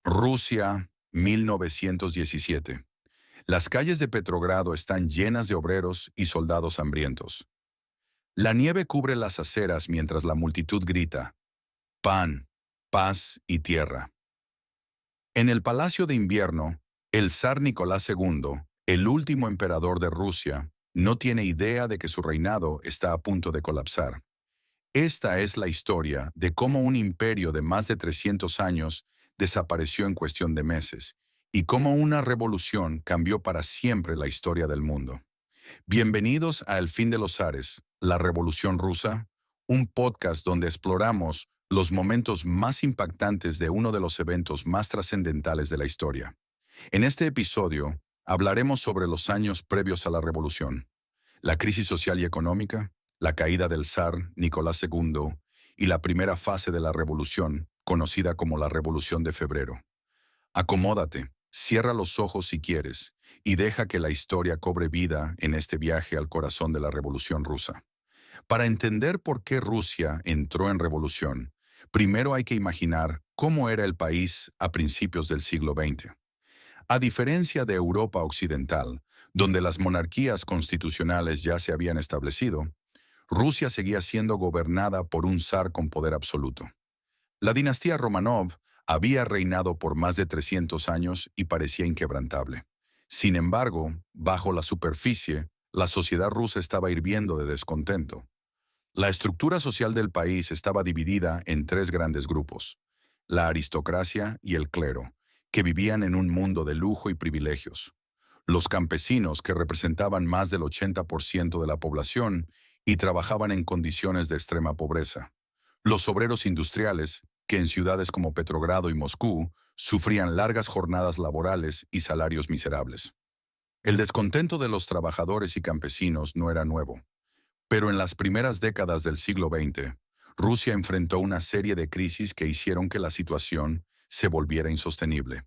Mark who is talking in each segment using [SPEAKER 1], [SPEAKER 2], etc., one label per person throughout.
[SPEAKER 1] Rusia, 1917. Las calles de Petrogrado están llenas de obreros y soldados hambrientos. La nieve cubre las aceras mientras la multitud grita, pan, paz y tierra. En el Palacio de Invierno, el zar Nicolás II, el último emperador de Rusia, no tiene idea de que su reinado está a punto de colapsar. Esta es la historia de cómo un imperio de más de 300 años desapareció en cuestión de meses y cómo una revolución cambió para siempre la historia del mundo. Bienvenidos a El fin de los zares, la Revolución Rusa, un podcast donde exploramos los momentos más impactantes de uno de los eventos más trascendentales de la historia. En este episodio hablaremos sobre los años previos a la revolución, la crisis social y económica, la caída del zar Nicolás II y la primera fase de la revolución, conocida como la Revolución de Febrero. Acomódate, cierra los ojos si quieres y deja que la historia cobre vida en este viaje al corazón de la Revolución Rusa. Para entender por qué Rusia entró en revolución, primero hay que imaginar cómo era el país a principios del siglo XX. A diferencia de Europa Occidental, donde las monarquías constitucionales ya se habían establecido, Rusia seguía siendo gobernada por un zar con poder absoluto. La dinastía Romanov había reinado por más de 300 años y parecía inquebrantable. Sin embargo, bajo la superficie, la sociedad rusa estaba hirviendo de descontento. La estructura social del país estaba dividida en tres grandes grupos: la aristocracia y el clero, que vivían en un mundo de lujo y privilegios; los campesinos, que representaban más del 80% de la población y trabajaban en condiciones de extrema pobreza; los obreros industriales, que en ciudades como Petrogrado y Moscú sufrían largas jornadas laborales y salarios miserables. El descontento de los trabajadores y campesinos no era nuevo, pero en las primeras décadas del siglo XX, Rusia enfrentó una serie de crisis que hicieron que la situación se volviera insostenible.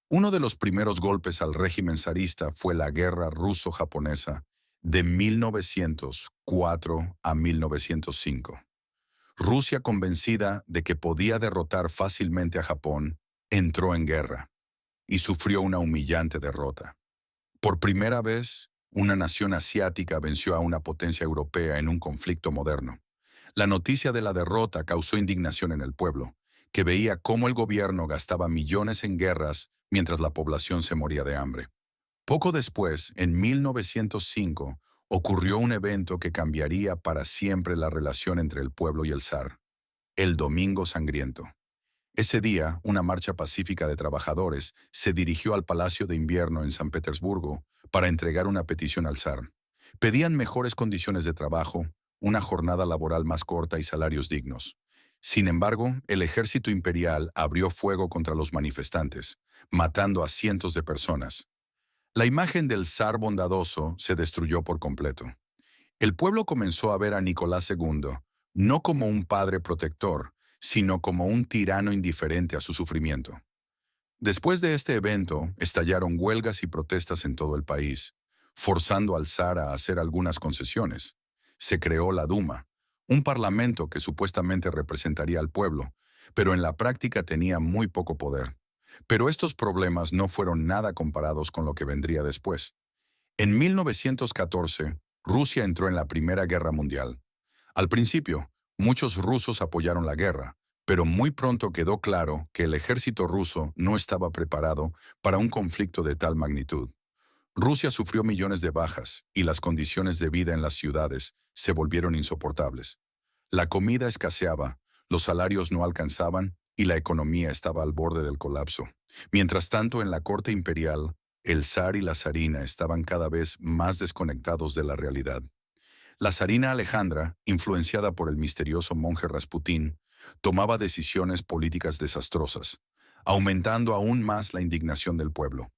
[SPEAKER 1] Uno de los primeros golpes al régimen zarista fue la Guerra Ruso-Japonesa de 1904 a 1905. Rusia, convencida de que podía derrotar fácilmente a Japón, entró en guerra y sufrió una humillante derrota. Por primera vez, una nación asiática venció a una potencia europea en un conflicto moderno. La noticia de la derrota causó indignación en el pueblo, que veía cómo el gobierno gastaba millones en guerras mientras la población se moría de hambre. Poco después, en 1905, ocurrió un evento que cambiaría para siempre la relación entre el pueblo y el zar: el Domingo Sangriento. Ese día, una marcha pacífica de trabajadores se dirigió al Palacio de Invierno en San Petersburgo para entregar una petición al zar. Pedían mejores condiciones de trabajo, una jornada laboral más corta y salarios dignos. Sin embargo, el ejército imperial abrió fuego contra los manifestantes, matando a cientos de personas. La imagen del zar bondadoso se destruyó por completo. El pueblo comenzó a ver a Nicolás II no como un padre protector, sino como un tirano indiferente a su sufrimiento. Después de este evento, estallaron huelgas y protestas en todo el país, forzando al zar a hacer algunas concesiones. Se creó la Duma, un parlamento que supuestamente representaría al pueblo, pero en la práctica tenía muy poco poder. Pero estos problemas no fueron nada comparados con lo que vendría después. En 1914, Rusia entró en la Primera Guerra Mundial. Al principio, muchos rusos apoyaron la guerra, pero muy pronto quedó claro que el ejército ruso no estaba preparado para un conflicto de tal magnitud. Rusia sufrió millones de bajas y las condiciones de vida en las ciudades se volvieron insoportables. La comida escaseaba, los salarios no alcanzaban y la economía estaba al borde del colapso. Mientras tanto, en la corte imperial, el zar y la zarina estaban cada vez más desconectados de la realidad. La zarina Alejandra, influenciada por el misterioso monje Rasputín, tomaba decisiones políticas desastrosas, aumentando aún más la indignación del pueblo.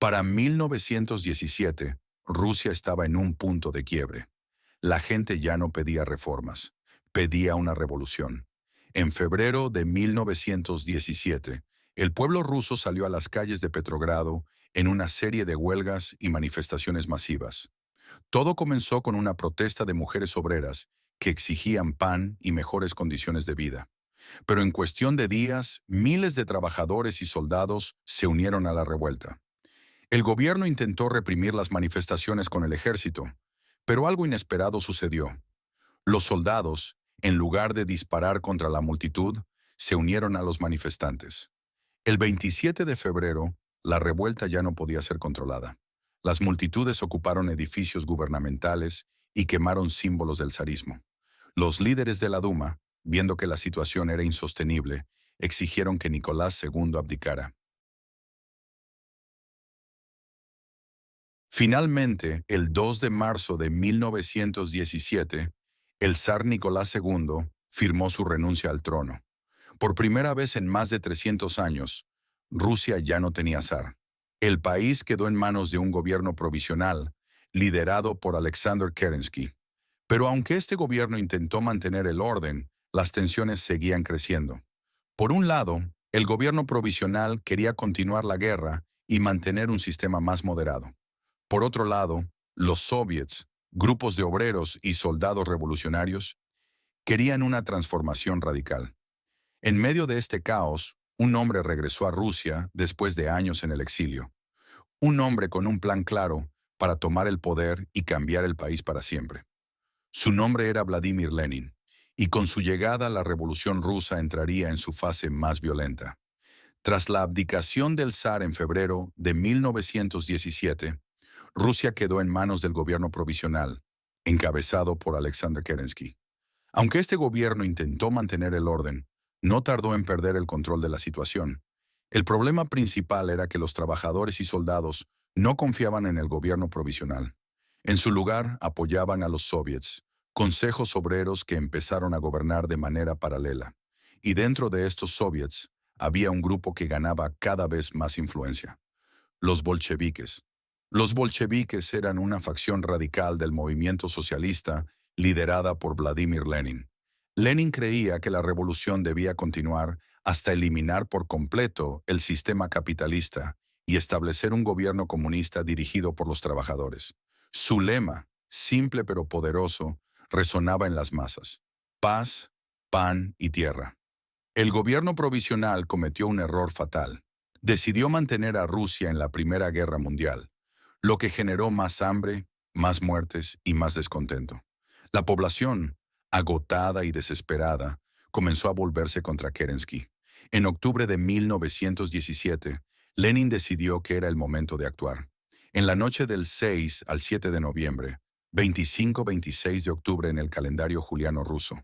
[SPEAKER 1] Para 1917, Rusia estaba en un punto de quiebre. La gente ya no pedía reformas, pedía una revolución. En febrero de 1917, el pueblo ruso salió a las calles de Petrogrado en una serie de huelgas y manifestaciones masivas. Todo comenzó con una protesta de mujeres obreras que exigían pan y mejores condiciones de vida. Pero en cuestión de días, miles de trabajadores y soldados se unieron a la revuelta. El gobierno intentó reprimir las manifestaciones con el ejército, pero algo inesperado sucedió. Los soldados, en lugar de disparar contra la multitud, se unieron a los manifestantes. El 27 de febrero, la revuelta ya no podía ser controlada. Las multitudes ocuparon edificios gubernamentales y quemaron símbolos del zarismo. Los líderes de la Duma, viendo que la situación era insostenible, exigieron que Nicolás II abdicara. Finalmente, el 2 de marzo de 1917, el zar Nicolás II firmó su renuncia al trono. Por primera vez en más de 300 años, Rusia ya no tenía zar. El país quedó en manos de un gobierno provisional, liderado por Alexander Kerensky. Pero aunque este gobierno intentó mantener el orden, las tensiones seguían creciendo. Por un lado, el gobierno provisional quería continuar la guerra y mantener un sistema más moderado. Por otro lado, los soviets, grupos de obreros y soldados revolucionarios, querían una transformación radical. En medio de este caos, un hombre regresó a Rusia después de años en el exilio. Un hombre con un plan claro para tomar el poder y cambiar el país para siempre. Su nombre era Vladimir Lenin, y con su llegada la revolución rusa entraría en su fase más violenta. Tras la abdicación del zar en febrero de 1917, Rusia quedó en manos del gobierno provisional, encabezado por Alexander Kerensky. Aunque este gobierno intentó mantener el orden, no tardó en perder el control de la situación. El problema principal era que los trabajadores y soldados no confiaban en el gobierno provisional. En su lugar, apoyaban a los soviets, consejos obreros que empezaron a gobernar de manera paralela. Y dentro de estos soviets, había un grupo que ganaba cada vez más influencia: los bolcheviques. Los bolcheviques eran una facción radical del movimiento socialista liderada por Vladimir Lenin. Lenin creía que la revolución debía continuar hasta eliminar por completo el sistema capitalista y establecer un gobierno comunista dirigido por los trabajadores. Su lema, simple pero poderoso, resonaba en las masas: paz, pan y tierra. El gobierno provisional cometió un error fatal. Decidió mantener a Rusia en la Primera Guerra Mundial, lo que generó más hambre, más muertes y más descontento. La población, agotada y desesperada, comenzó a volverse contra Kerensky. En octubre de 1917, Lenin decidió que era el momento de actuar. En la noche del 6 al 7 de noviembre, 25-26 de octubre en el calendario juliano ruso,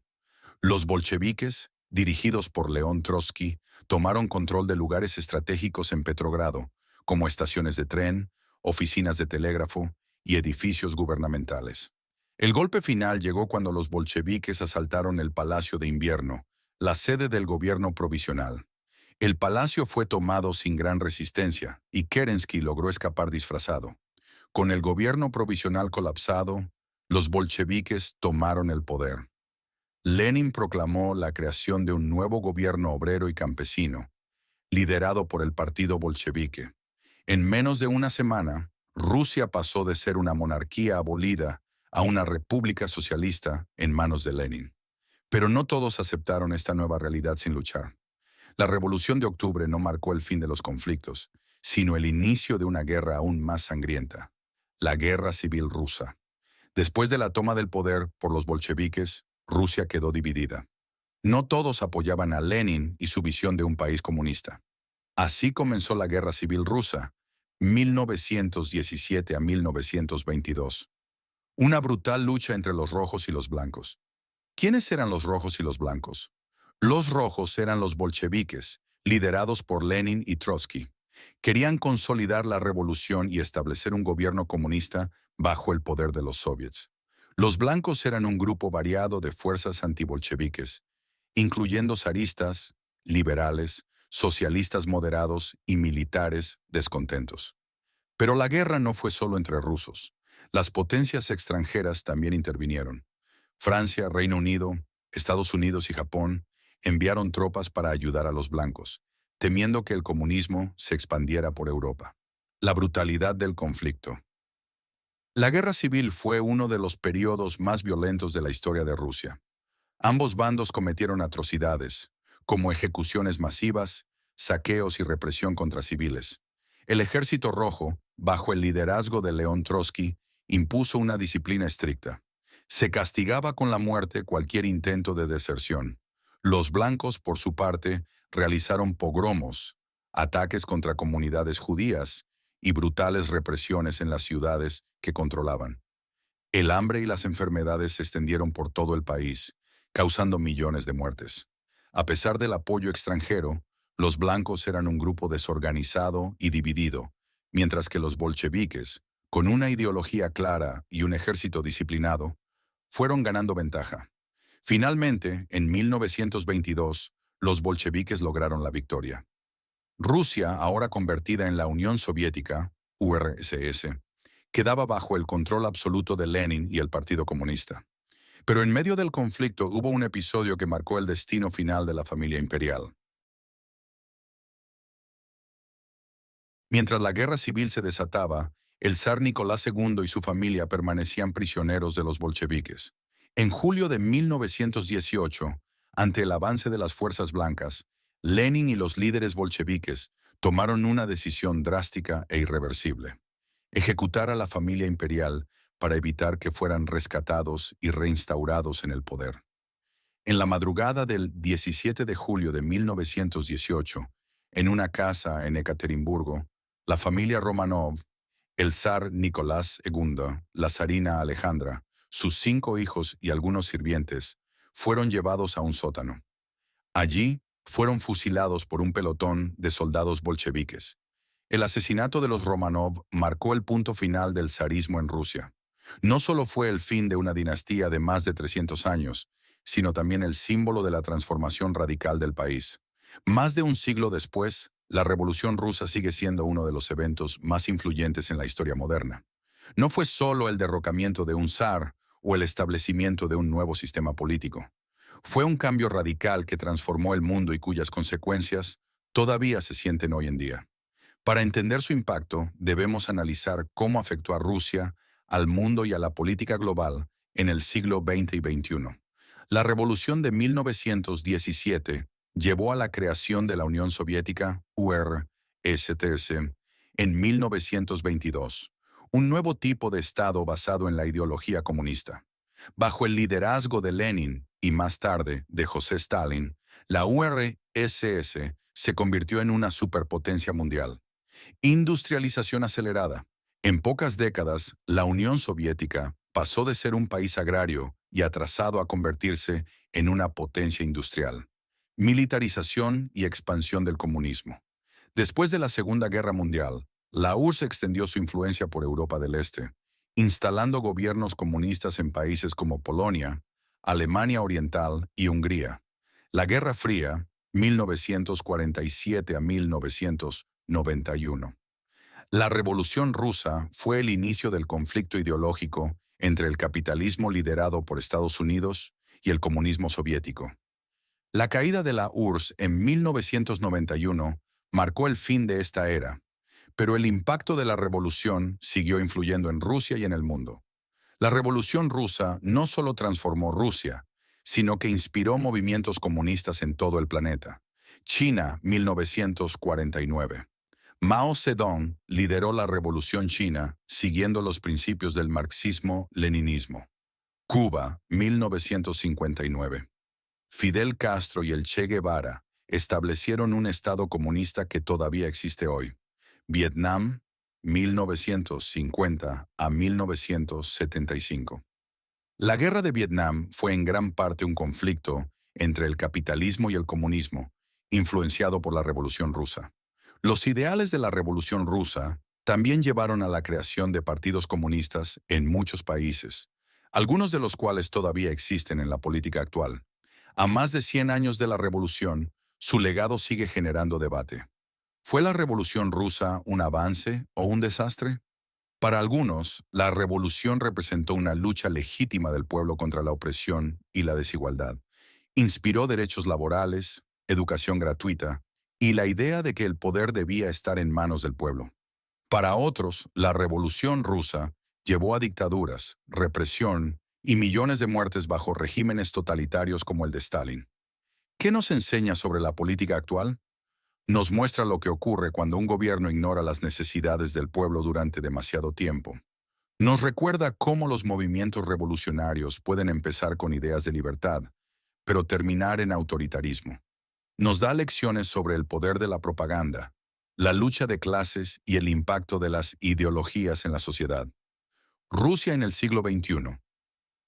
[SPEAKER 1] los bolcheviques, dirigidos por León Trotsky, tomaron control de lugares estratégicos en Petrogrado, como estaciones de tren, oficinas de telégrafo y edificios gubernamentales. El golpe final llegó cuando los bolcheviques asaltaron el Palacio de Invierno, la sede del gobierno provisional. El palacio fue tomado sin gran resistencia y Kerensky logró escapar disfrazado. Con el gobierno provisional colapsado, los bolcheviques tomaron el poder. Lenin proclamó la creación de un nuevo gobierno obrero y campesino, liderado por el partido bolchevique. En menos de una semana, Rusia pasó de ser una monarquía abolida a una república socialista en manos de Lenin. Pero no todos aceptaron esta nueva realidad sin luchar. La Revolución de Octubre no marcó el fin de los conflictos, sino el inicio de una guerra aún más sangrienta: la Guerra Civil Rusa. Después de la toma del poder por los bolcheviques, Rusia quedó dividida. No todos apoyaban a Lenin y su visión de un país comunista. Así comenzó la Guerra Civil Rusa, 1917 a 1922. Una brutal lucha entre los rojos y los blancos. ¿Quiénes eran los rojos y los blancos? Los rojos eran los bolcheviques, liderados por Lenin y Trotsky. Querían consolidar la revolución y establecer un gobierno comunista bajo el poder de los soviets. Los blancos eran un grupo variado de fuerzas antibolcheviques, incluyendo zaristas, liberales, socialistas moderados y militares descontentos. Pero la guerra no fue solo entre rusos. Las potencias extranjeras también intervinieron. Francia, Reino Unido, Estados Unidos y Japón enviaron tropas para ayudar a los blancos, temiendo que el comunismo se expandiera por Europa. La brutalidad del conflicto. La guerra civil fue uno de los periodos más violentos de la historia de Rusia. Ambos bandos cometieron atrocidades, como ejecuciones masivas, saqueos y represión contra civiles. El Ejército Rojo, bajo el liderazgo de León Trotsky, impuso una disciplina estricta. Se castigaba con la muerte cualquier intento de deserción. Los blancos, por su parte, realizaron pogromos, ataques contra comunidades judías y brutales represiones en las ciudades que controlaban. El hambre y las enfermedades se extendieron por todo el país, causando millones de muertes. A pesar del apoyo extranjero, los blancos eran un grupo desorganizado y dividido, mientras que los bolcheviques, con una ideología clara y un ejército disciplinado, fueron ganando ventaja. Finalmente, en 1922, los bolcheviques lograron la victoria. Rusia, ahora convertida en la Unión Soviética, URSS, quedaba bajo el control absoluto de Lenin y el Partido Comunista. Pero en medio del conflicto hubo un episodio que marcó el destino final de la familia imperial. Mientras la guerra civil se desataba, el zar Nicolás II y su familia permanecían prisioneros de los bolcheviques. En julio de 1918, ante el avance de las fuerzas blancas, Lenin y los líderes bolcheviques tomaron una decisión drástica e irreversible: ejecutar a la familia imperial para evitar que fueran rescatados y reinstaurados en el poder. En la madrugada del 17 de julio de 1918, en una casa en Ekaterimburgo, la familia Romanov, el zar Nicolás II, la zarina Alejandra, sus 5 hijos y algunos sirvientes, fueron llevados a un sótano. Allí fueron fusilados por un pelotón de soldados bolcheviques. El asesinato de los Romanov marcó el punto final del zarismo en Rusia. No solo fue el fin de una dinastía de más de 300 años, sino también el símbolo de la transformación radical del país. Más de un siglo después, la Revolución Rusa sigue siendo uno de los eventos más influyentes en la historia moderna. No fue solo el derrocamiento de un zar o el establecimiento de un nuevo sistema político. Fue un cambio radical que transformó el mundo y cuyas consecuencias todavía se sienten hoy en día. Para entender su impacto, debemos analizar cómo afectó a Rusia, al mundo y a la política global en el siglo XX y XXI. La Revolución de 1917 llevó a la creación de la Unión Soviética, URSS, en 1922, un nuevo tipo de Estado basado en la ideología comunista. Bajo el liderazgo de Lenin y más tarde de José Stalin, la URSS se convirtió en una superpotencia mundial. Industrialización acelerada. En pocas décadas, la Unión Soviética pasó de ser un país agrario y atrasado a convertirse en una potencia industrial. Militarización y expansión del comunismo. Después de la Segunda Guerra Mundial, la URSS extendió su influencia por Europa del Este, instalando gobiernos comunistas en países como Polonia, Alemania Oriental y Hungría. La Guerra Fría, 1947 a 1991. La Revolución Rusa fue el inicio del conflicto ideológico entre el capitalismo liderado por Estados Unidos y el comunismo soviético. La caída de la URSS en 1991 marcó el fin de esta era, pero el impacto de la revolución siguió influyendo en Rusia y en el mundo. La Revolución Rusa no solo transformó Rusia, sino que inspiró movimientos comunistas en todo el planeta. China, 1949. Mao Zedong lideró la Revolución China siguiendo los principios del marxismo-leninismo. Cuba, 1959. Fidel Castro y el Che Guevara establecieron un Estado comunista que todavía existe hoy. Vietnam, 1950 a 1975. La Guerra de Vietnam fue en gran parte un conflicto entre el capitalismo y el comunismo, influenciado por la Revolución Rusa. Los ideales de la Revolución Rusa también llevaron a la creación de partidos comunistas en muchos países, algunos de los cuales todavía existen en la política actual. A más de 100 años de la Revolución, su legado sigue generando debate. ¿Fue la Revolución Rusa un avance o un desastre? Para algunos, la revolución representó una lucha legítima del pueblo contra la opresión y la desigualdad. Inspiró derechos laborales, educación gratuita y la idea de que el poder debía estar en manos del pueblo. Para otros, la Revolución Rusa llevó a dictaduras, represión y millones de muertes bajo regímenes totalitarios como el de Stalin. ¿Qué nos enseña sobre la política actual? Nos muestra lo que ocurre cuando un gobierno ignora las necesidades del pueblo durante demasiado tiempo. Nos recuerda cómo los movimientos revolucionarios pueden empezar con ideas de libertad, pero terminar en autoritarismo. Nos da lecciones sobre el poder de la propaganda, la lucha de clases y el impacto de las ideologías en la sociedad. Rusia en el siglo XXI.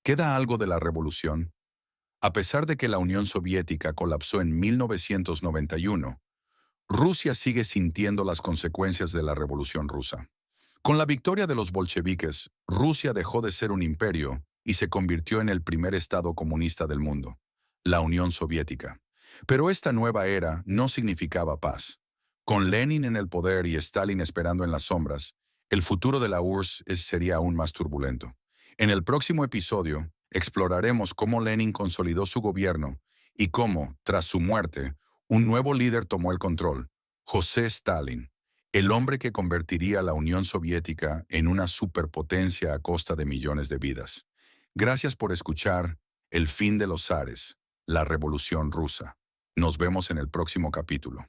[SPEAKER 1] ¿Queda algo de la revolución? A pesar de que la Unión Soviética colapsó en 1991, Rusia sigue sintiendo las consecuencias de la Revolución Rusa. Con la victoria de los bolcheviques, Rusia dejó de ser un imperio y se convirtió en el primer estado comunista del mundo, la Unión Soviética. Pero esta nueva era no significaba paz. Con Lenin en el poder y Stalin esperando en las sombras, el futuro de la URSS sería aún más turbulento. En el próximo episodio, exploraremos cómo Lenin consolidó su gobierno y cómo, tras su muerte, un nuevo líder tomó el control, José Stalin, el hombre que convertiría a la Unión Soviética en una superpotencia a costa de millones de vidas. Gracias por escuchar El fin de los zares, la Revolución Rusa. Nos vemos en el próximo capítulo.